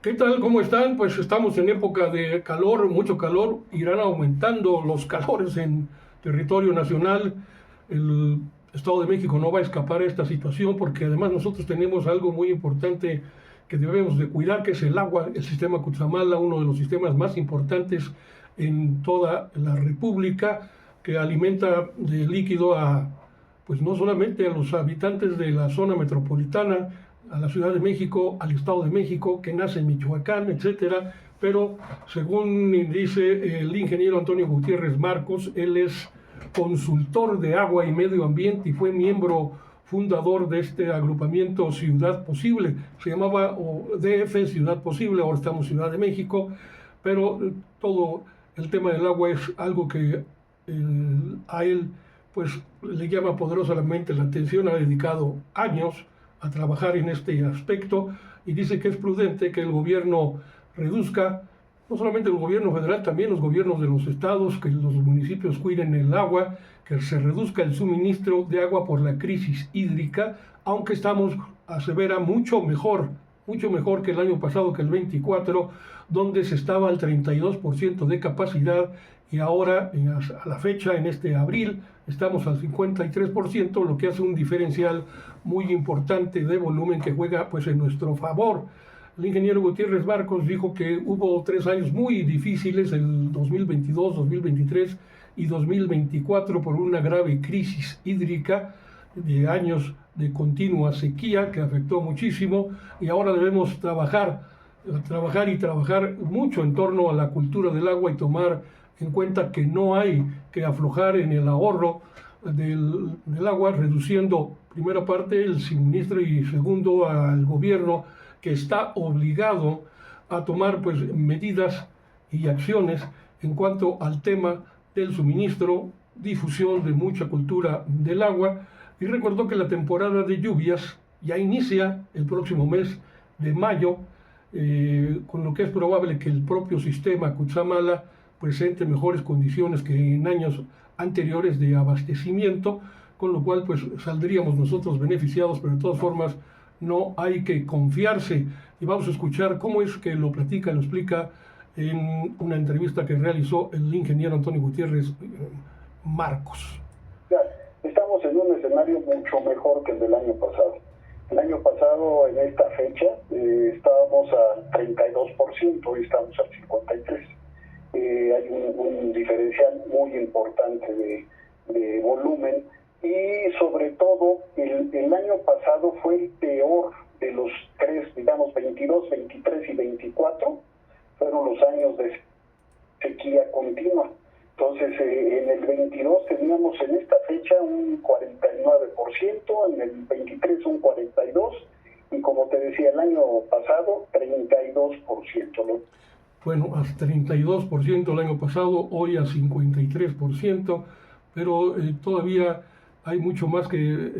¿Qué tal? ¿Cómo están? Pues estamos en época de calor, mucho calor. Irán aumentando los calores en territorio nacional. El Estado de México no va a escapar a esta situación porque además nosotros tenemos algo muy importante que debemos de cuidar, que es el agua. El sistema Cutzamala, uno de los sistemas más importantes en toda la República, que alimenta de líquido pues no solamente a los habitantes de la zona metropolitana, a la Ciudad de México, al Estado de México, que nace en Michoacán, etcétera, pero según dice el ingeniero Antonio Gutiérrez Marcos, él es consultor de agua y medio ambiente y fue miembro fundador de este agrupamiento Ciudad Posible. Se llamaba DF Ciudad Posible, ahora estamos Ciudad de México, pero todo el tema del agua es algo que a él pues le llama poderosamente la atención. Ha dedicado años a trabajar en este aspecto y dice que es prudente que el gobierno reduzca, no solamente el gobierno federal, también los gobiernos de los estados, que los municipios cuiden el agua, que se reduzca el suministro de agua por la crisis hídrica, aunque estamos, asevera, mucho mejor que el año pasado, que el 24, donde se estaba al 32% de capacidad y ahora, a la fecha, en este abril, estamos al 53%, lo que hace un diferencial muy importante de volumen que juega pues en nuestro favor. El ingeniero Gutiérrez Marcos dijo que hubo 3 años muy difíciles, el 2022, 2023 y 2024, por una grave crisis hídrica, de años de continua sequía que afectó muchísimo, y ahora debemos trabajar mucho en torno a la cultura del agua y tomar en cuenta que no hay que aflojar en el ahorro del agua, reduciendo, primera parte, el suministro, y segundo, al gobierno, que está obligado a tomar pues medidas y acciones en cuanto al tema del suministro, difusión de mucha cultura del agua. Y recordó que la temporada de lluvias ya inicia el próximo mes de mayo, con lo que es probable que el propio sistema Cutzamala presente mejores condiciones que en años anteriores de abastecimiento, con lo cual pues saldríamos nosotros beneficiados, pero de todas formas no hay que confiarse. Y vamos a escuchar cómo es que lo explica en una entrevista que realizó el ingeniero Antonio Gutiérrez Marcos. Estamos en un escenario mucho mejor que el del año pasado. El año pasado, en esta fecha, estábamos al 32%, hoy estamos al 53%. Hay un diferencial muy importante de volumen, y sobre todo el año pasado fue el peor de los tres, digamos 22, 23 y 24, fueron los años de sequía continua. Entonces en el 22 teníamos en esta fecha un 49%, en el 23 un 42%, y como te decía, el año pasado 32%, ¿no? Bueno, a 32% el año pasado, hoy a 53%, pero todavía hay mucho más que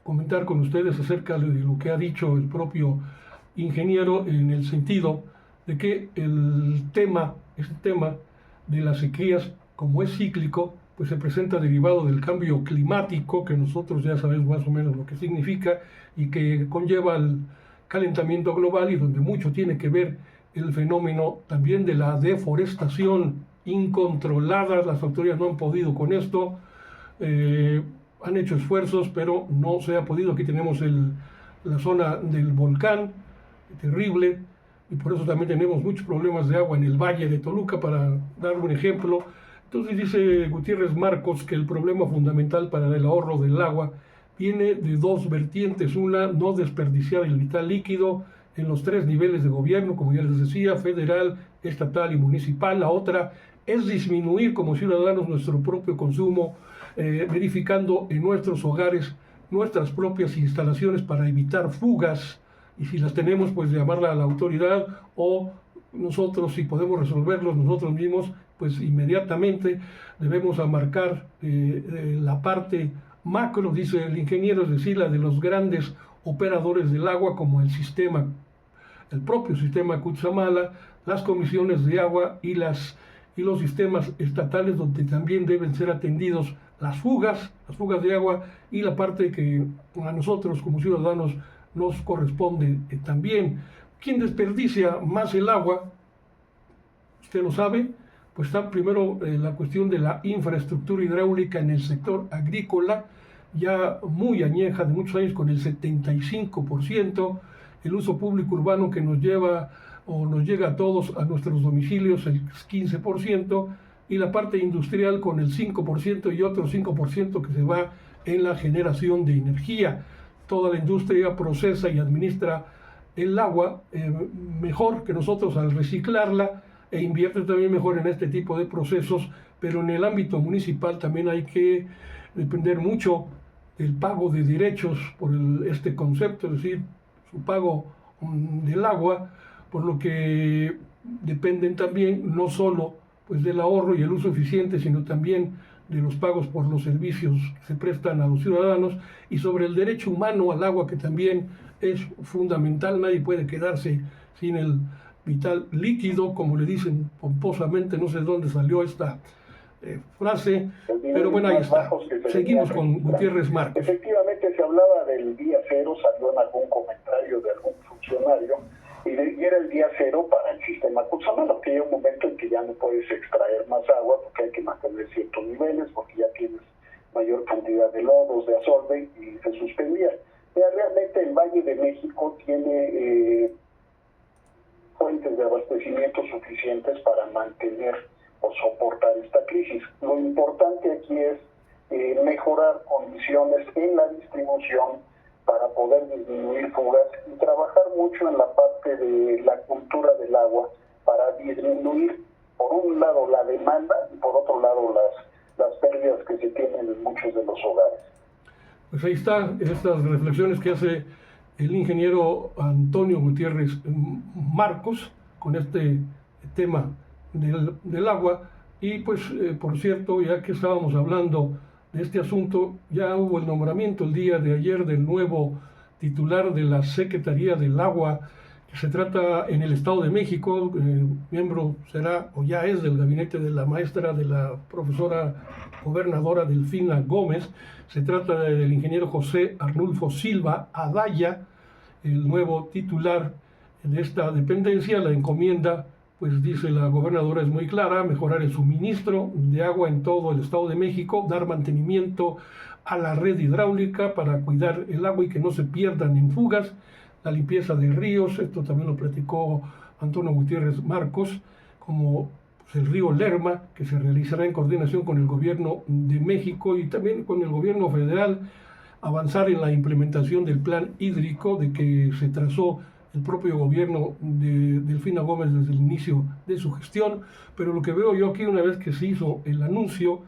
comentar con ustedes acerca de lo que ha dicho el propio ingeniero, en el sentido de que este tema de las sequías, como es cíclico, pues se presenta derivado del cambio climático, que nosotros ya sabemos más o menos lo que significa y que conlleva el calentamiento global, y donde mucho tiene que ver el fenómeno también de la deforestación incontrolada. Las autoridades no han podido con esto, han hecho esfuerzos, pero no se ha podido. Aquí tenemos la zona del volcán, terrible, y por eso también tenemos muchos problemas de agua en el Valle de Toluca, para dar un ejemplo. Entonces dice Gutiérrez Marcos que el problema fundamental para el ahorro del agua viene de dos vertientes: una, no desperdiciar el vital líquido en los 3 niveles de gobierno, como ya les decía, federal, estatal y municipal. La otra es disminuir como ciudadanos nuestro propio consumo, verificando en nuestros hogares nuestras propias instalaciones para evitar fugas, y si las tenemos, pues llamarla a la autoridad, o nosotros, si podemos resolverlos nosotros mismos, pues inmediatamente debemos amarcar la parte macro, dice el ingeniero, es decir, la de los grandes operadores del agua, como el propio sistema Cutzamala, las comisiones de agua y los sistemas estatales, donde también deben ser atendidos las fugas de agua, y la parte que a nosotros como ciudadanos nos corresponde también. ¿Quién desperdicia más el agua? Usted lo sabe, pues está primero la cuestión de la infraestructura hidráulica en el sector agrícola, ya muy añeja, de muchos años, con el 75%, el uso público urbano que nos lleva o nos llega a todos a nuestros domicilios, el 15%, y la parte industrial con el 5% y otro 5% que se va en la generación de energía. Toda la industria procesa y administra el agua mejor que nosotros al reciclarla, e invierte también mejor en este tipo de procesos, pero en el ámbito municipal también hay que depender mucho del pago de derechos por este concepto, es decir, su pago del agua, por lo que dependen también no solo pues del ahorro y el uso eficiente, sino también de los pagos por los servicios que se prestan a los ciudadanos, y sobre el derecho humano al agua, que también es fundamental. Nadie puede quedarse sin el vital líquido, como le dicen pomposamente, no sé de dónde salió esta frase, pero bueno, ahí está. Seguimos con Gutiérrez Marcos. Efectivamente se hablaba del día cero, salió en algún comentario de algún funcionario, y era el día cero para el sistema Cutzamala, que hay un momento en que ya no puedes extraer más agua porque hay que mantener ciertos niveles, porque ya tienes mayor cantidad de lodos, de absorbe, y se suspendía. Pero realmente el Valle de México tiene fuentes de abastecimiento suficientes para mantener o soportar esta crisis. Lo importante aquí es mejorar condiciones en la distribución para poder disminuir fugas y trabajar mucho en la parte de la cultura del agua para disminuir, por un lado, la demanda y por otro lado las pérdidas que se tienen en muchos de los hogares. Pues ahí están estas reflexiones que hace el ingeniero Antonio Gutiérrez Marcos con este tema del agua. Y pues, por cierto, ya que estábamos hablando de este asunto, ya hubo el nombramiento el día de ayer del nuevo titular de la Secretaría del Agua, que se trata en el Estado de México. Miembro será o ya es del gabinete de la maestra, de la profesora gobernadora Delfina Gómez. Se trata del ingeniero José Arnulfo Silva Adaya, el nuevo titular de esta dependencia. La encomienda, pues dice la gobernadora, es muy clara: mejorar el suministro de agua en todo el Estado de México, dar mantenimiento a la red hidráulica para cuidar el agua y que no se pierdan en fugas, la limpieza de ríos, esto también lo platicó Antonio Gutiérrez Marcos, como pues el río Lerma, que se realizará en coordinación con el gobierno de México y también con el gobierno federal, avanzar en la implementación del plan hídrico de que se trazó el propio gobierno de Delfina Gómez desde el inicio de su gestión. Pero lo que veo yo aquí, una vez que se hizo el anuncio,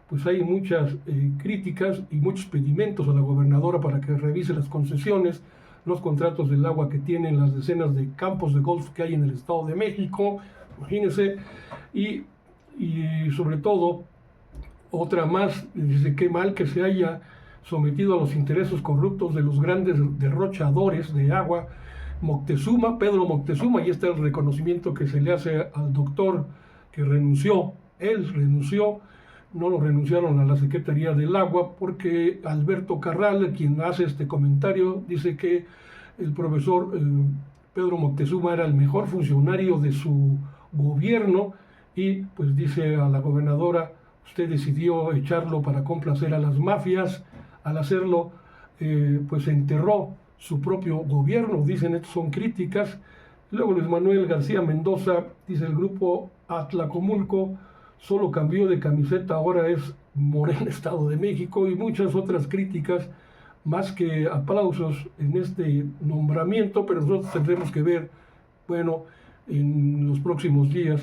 pues hay muchas críticas y muchos pedimentos a la gobernadora para que revise las concesiones, los contratos del agua que tienen las decenas de campos de golf que hay en el Estado de México, imagínense, y sobre todo, otra más, dice: qué mal que se haya sometido a los intereses corruptos de los grandes derrochadores de agua, Moctezuma, Pedro Moctezuma. Y está el reconocimiento que se le hace al doctor que renunció. Él renunció, no lo renunciaron a la Secretaría del Agua, porque Alberto Carral, quien hace este comentario, dice que el profesor Pedro Moctezuma era el mejor funcionario de su gobierno, y pues dice a la gobernadora: usted decidió echarlo para complacer a las mafias. Al hacerlo, pues enterró su propio gobierno. Dicen, estos son críticas. Luego Luis Manuel García Mendoza dice: el grupo Atlacomulco solo cambió de camiseta, ahora es Morena Estado de México, y muchas otras críticas, más que aplausos en este nombramiento. Pero nosotros tendremos que ver, bueno, en los próximos días,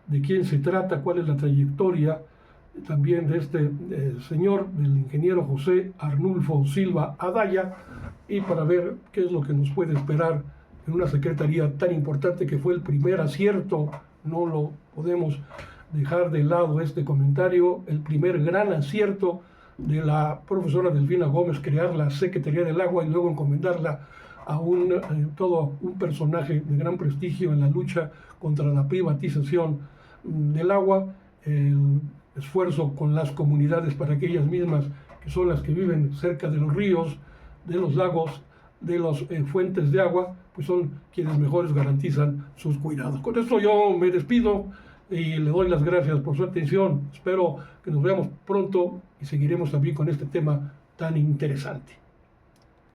de quién se trata, cuál es la trayectoria también de este señor, del ingeniero José Arnulfo Silva Adaya, y para ver qué es lo que nos puede esperar en una secretaría tan importante, que fue el primer acierto, no lo podemos dejar de lado este comentario, el primer gran acierto de la profesora Delfina Gómez, crear la Secretaría del Agua y luego encomendarla a todo un personaje de gran prestigio en la lucha contra la privatización del agua, el esfuerzo con las comunidades para que ellas mismas, que son las que viven cerca de los ríos, de los lagos, de las fuentes de agua, pues son quienes mejores garantizan sus cuidados. Con esto yo me despido y le doy las gracias por su atención. Espero que nos veamos pronto y seguiremos también con este tema tan interesante.